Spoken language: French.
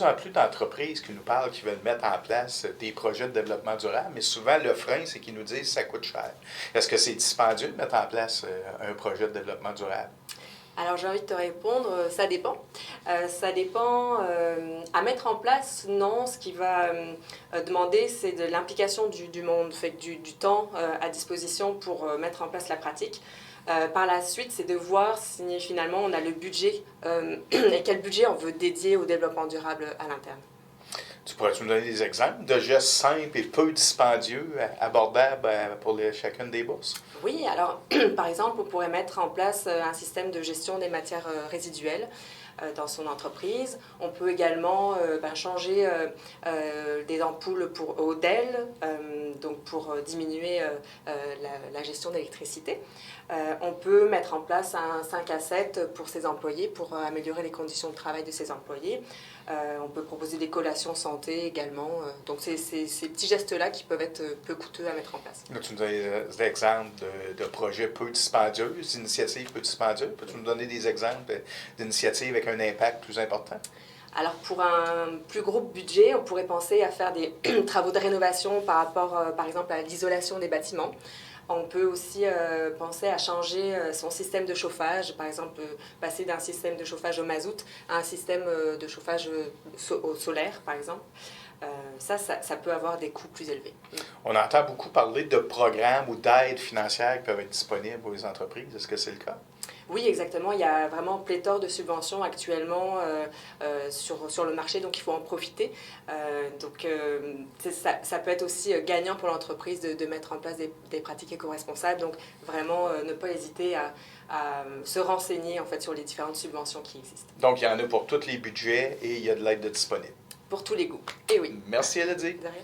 en plus d'entreprises qui nous parlent, qui veulent mettre en place des projets de développement durable, mais souvent le frein, c'est qu'ils nous disent que ça coûte cher. Est-ce que c'est dispendieux de mettre en place un projet de développement durable? Alors j'ai envie de te répondre, ça dépend. Ça dépend à mettre en place, non. Ce qui va demander, c'est de l'implication du monde, fait du temps à disposition pour mettre en place la pratique. Par la suite, c'est de voir si finalement on a le budget et quel budget on veut dédier au développement durable à l'interne. Tu pourrais-tu nous donner des exemples de gestes simples et peu dispendieux, abordables pour chacune des bourses? Oui, alors par exemple, on pourrait mettre en place un système de gestion des matières résiduelles dans son entreprise. On peut également changer des ampoules au DEL, donc pour diminuer la gestion d'électricité. On peut mettre en place un 5 à 7 pour ses employés, pour améliorer les conditions de travail de ses employés. On peut proposer des collations santé également. Donc c'est ces petits gestes-là qui peuvent être peu coûteux à mettre en place. Là, tu nous donnes des exemples de projets peu dispendieux, d'initiatives peu dispendieuses. Peux-tu nous donner des exemples d'initiatives avec un impact plus important? Alors pour un plus gros budget, on pourrait penser à faire des travaux de rénovation par rapport, par exemple, à l'isolation des bâtiments. On peut aussi penser à changer son système de chauffage, par exemple passer d'un système de chauffage au mazout à un système de chauffage au solaire, par exemple. Ça peut avoir des coûts plus élevés. On entend beaucoup parler de programmes ou d'aides financières qui peuvent être disponibles pour les entreprises. Est-ce que c'est le cas? Oui, exactement. Il y a vraiment pléthore de subventions actuellement sur le marché, donc il faut en profiter. Ça peut être aussi gagnant pour l'entreprise de mettre en place des pratiques éco-responsables. Donc vraiment ne pas hésiter à se renseigner en fait, sur les différentes subventions qui existent. Donc il y en a pour tous les budgets et il y a de l'aide disponible. Pour tous les goûts. Et oui. Merci Elodie. De rien.